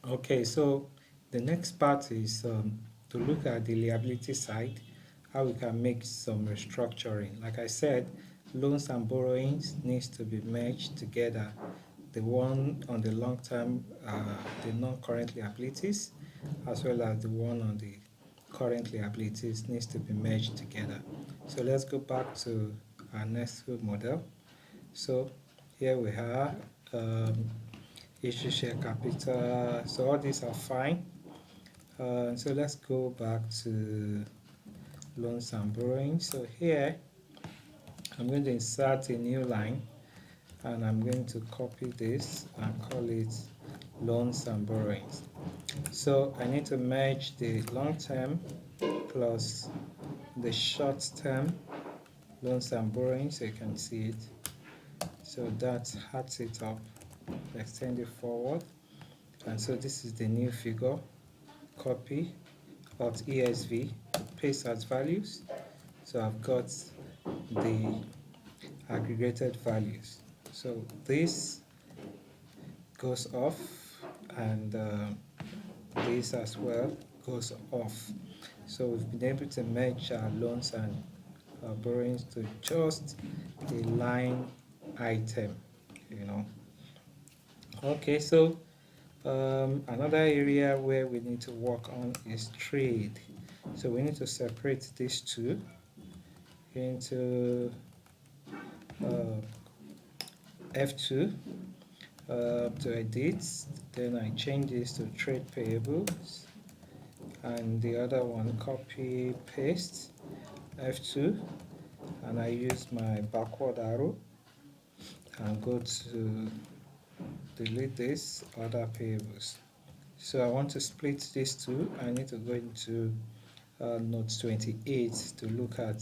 Okay, so the next part is to look at the liability side, how we can make some restructuring. Like I said, loans and borrowings needs to be merged together. The one on the long term, the non-current liabilities, as well as the one on the current liabilities needs to be merged together. So let's go back to our next model. So here we are, issue share capital. So all these are fine. So let's go back to loans and borrowing. So here I'm going to insert a new line and I'm going to copy this and call it loans and borrowings. So I need to merge the long term plus the short term loans and borrowings so you can see it. So that adds it up, extend it forward, and so this is the new figure. Copy out ESV, paste as values. So I've got the aggregated values. So this goes off and this as well goes off. So we've been able to match our loans and borrowings to just a line item, you know. Okay, so another area where we need to work on is trade. So we need to separate these two into uh, F2 to edit. Then I change this to trade payables, and the other one copy paste F2, and I use my backward arrow and go to delete this other payables. So I want to split these two. I need to go into note 28 to look at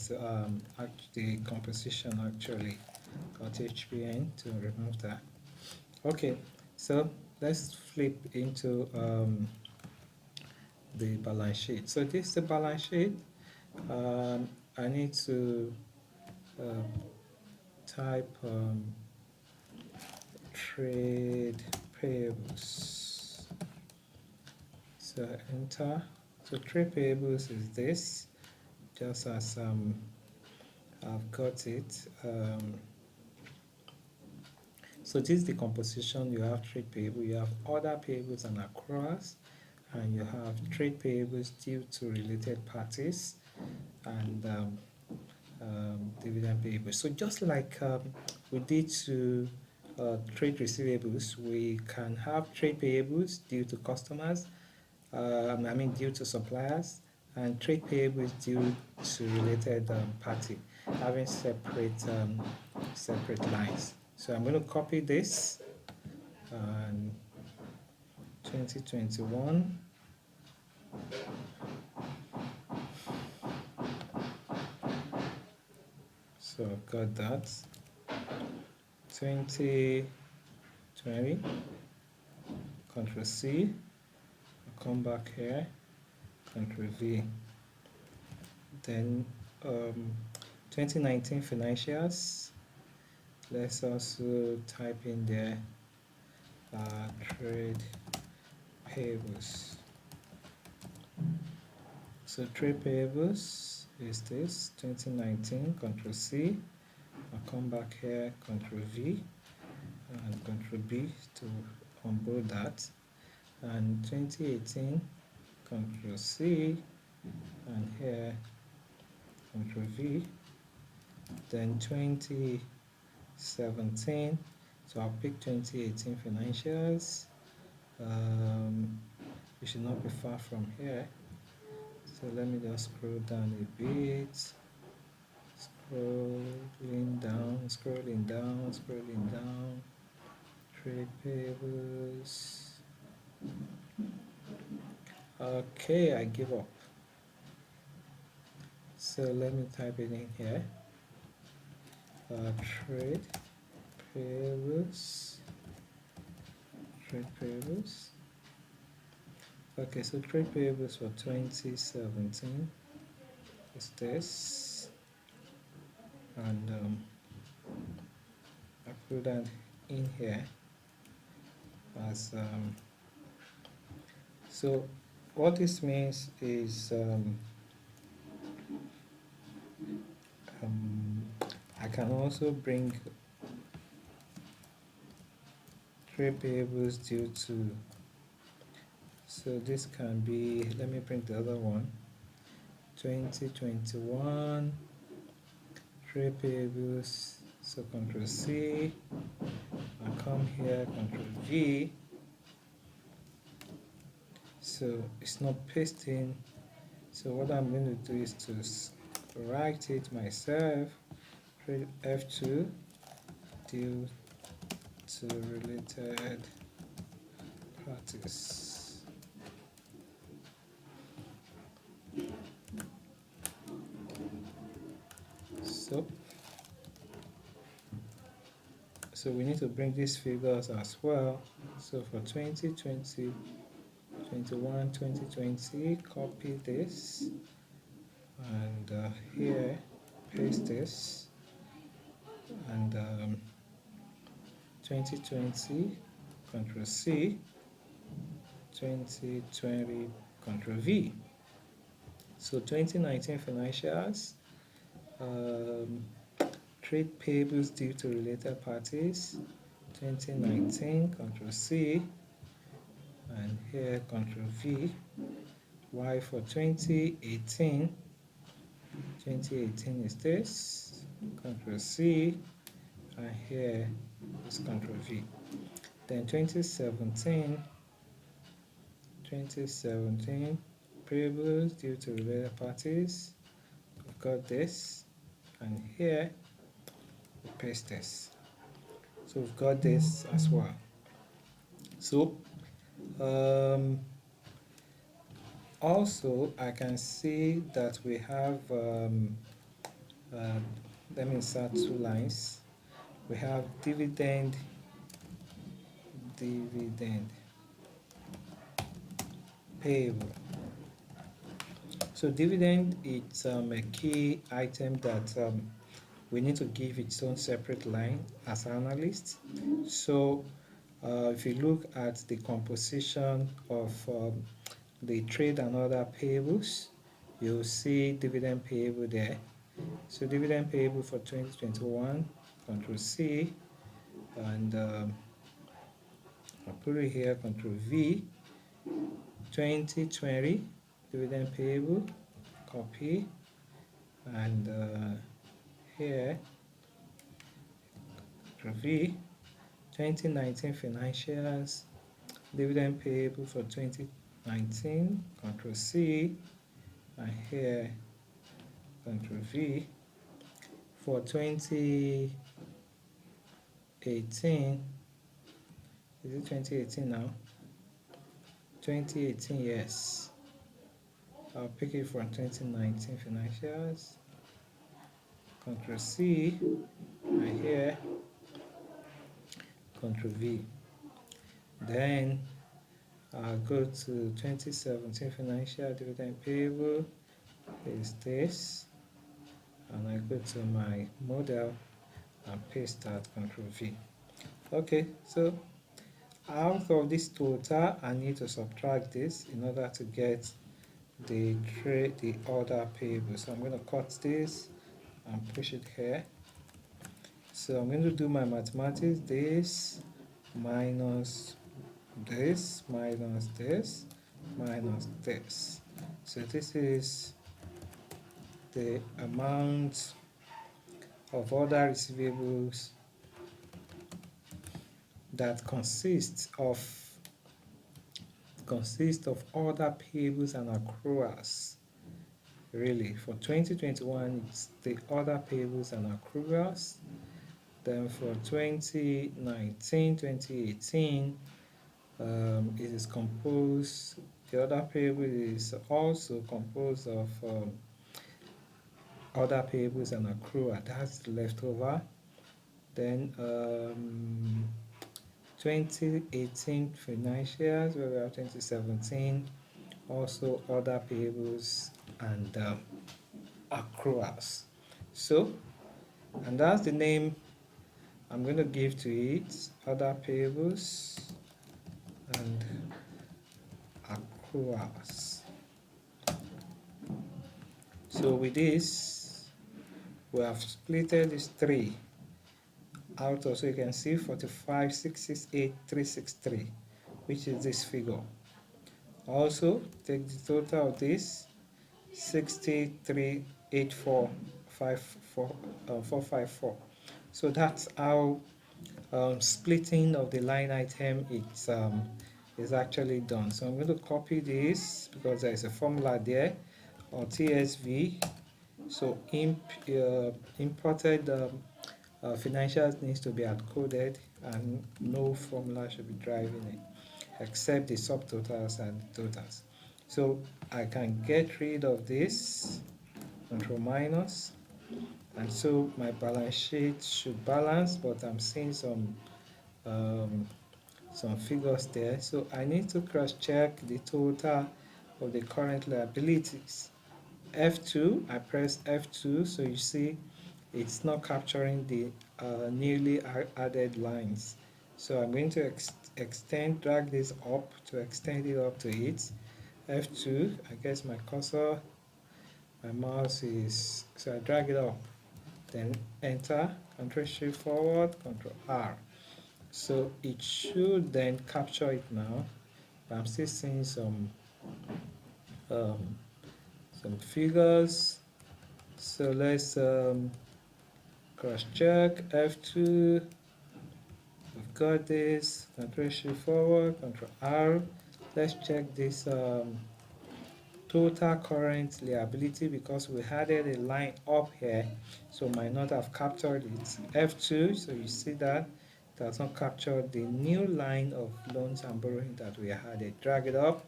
the composition actually. Got HPN to remove that. Okay, so let's flip into the balance sheet. So this is the balance sheet. I need to uh, type trade payables. So enter. So trade payables is this, just as I've got it. So this is the composition. You have trade payable, you have other payables and accruals, and you have trade payables due to related parties, and dividend payables. So just like we did to trade receivables, we can have trade payables due to customers, due to suppliers, and trade payables due to related party, having separate lines. So I'm going to copy this and 2021. So I've got that. 2020, Control C, I'll come back here, Control V. Then 2019 financials, let's also type in there trade payables. So trade payables is this 2019, Control C. I'll come back here, Control V and Control B to onboard that. And 2018, Control C, and here Control V. Then 2017, so I'll pick 2018 financials. We should not be far from here. So let me just scroll down a bit. Scrolling down. Trade payables. Okay, I give up. So let me type it in here. Trade payables. Okay, so trade payables for 2017 is this, and I put that in here as So what this means is I can also bring trade payables due to, so this can be, let me bring the other one, 2021 trade payables. So Control C, I come here, Control V. So it's not pasting. So what I'm going to do is to write it myself. F2 due to related parties. So we need to bring these figures as well. So for 2020, 21, 2020, copy this, and here paste this, and 2020 Control C, 2020 Control V. So 2019 financials, trade payables due to related parties, 2019 Control C, and here Control V. Y for 2018, 2018 is this, Control C, and here is Control V. Then 2017, payables due to related parties, we've got this, and here we paste this. So we've got this as well. So also I can see that we have let me insert two lines. We have dividend payable. So dividend, it's a key item that we need to give its own separate line as analysts. So if you look at the composition of the trade and other payables, you'll see dividend payable there. So dividend payable for 2021, Control C, and I'll put it here, Control V. 2020 dividend payable, copy, and here Control V. 2019 financials, dividend payable for 2019, Control C, and here Control V. For 2018, is it 2018 now? 2018, yes. I'll pick it from 2019 financials, Control C, and here Control V. Then I'll go to 2017 financial dividend payable, is this, and I go to my model and paste that, Control V. Okay, so out of this total, I need to subtract this in order to get the order payable. So I'm going to cut this and push it here. So I'm going to do my mathematics, this minus this minus this minus this. So this is the amount of order receivables that consists of order payables and accruals. Really, for 2021, it's the order payables and accruals. Then for 2019, 2018, it is composed, the order payable is also composed of order payables and accrual. That's the leftover. Then 2018 financials, where we have 2017, also order payables and accruals. So, and that's the name I'm going to give to it, order payables and accruals. So with this, we have splitted these three out of, so you can see 45,668,363, which is this figure. Also, take the total of this 63,845,454. So that's how splitting of the line item is actually done. So I'm going to copy this because there's a formula there, or TSV. So imported financials needs to be hard-coded, and no formula should be driving it except the subtotals and the totals. So I can get rid of this, control minus, and so my balance sheet should balance, but I'm seeing some figures there. So I need to cross-check the total of the current liabilities. F2, I press F2, so you see it's not capturing the newly added lines. So I'm going to drag this up to extend it up to it. F2, I guess my cursor, my mouse is, so I drag it up, then enter, Control Shift forward, Control R. So it should then capture it now, but I'm still seeing some figures. So let's cross check F2. We've got this, Control Shift forward, Control R. Let's check this total current liability, because we added a line up here, so might not have captured it. F2, so you see that it does not capture the new line of loans and borrowing that we added. Drag it up,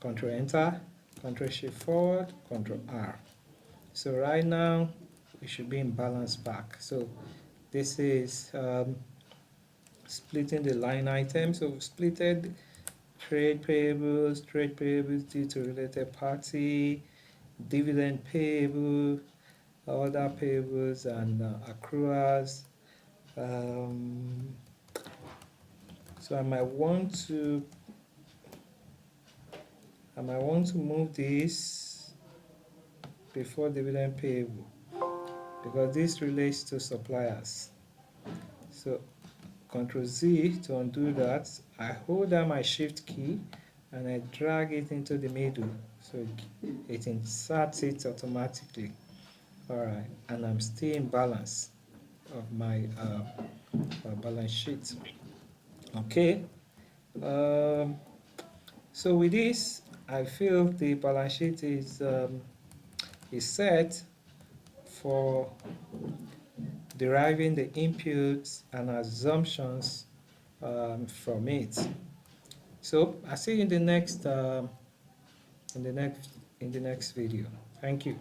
Control Enter, Control Shift forward, Control R. So right now we should be in balance back. So this is splitting the line item. So we splitted trade payables due to related party, dividend payable, other payables, and accruals. So I might want to move this before dividend payable, because this relates to suppliers. So Ctrl Z to undo that. I hold down my shift key and I drag it into the middle, so it inserts it automatically. Alright, and I'm still in balance of my balance sheet. Okay, so with this, I feel the balance sheet is set for deriving the inputs and assumptions from it. So I'll see you in the next video. Thank you.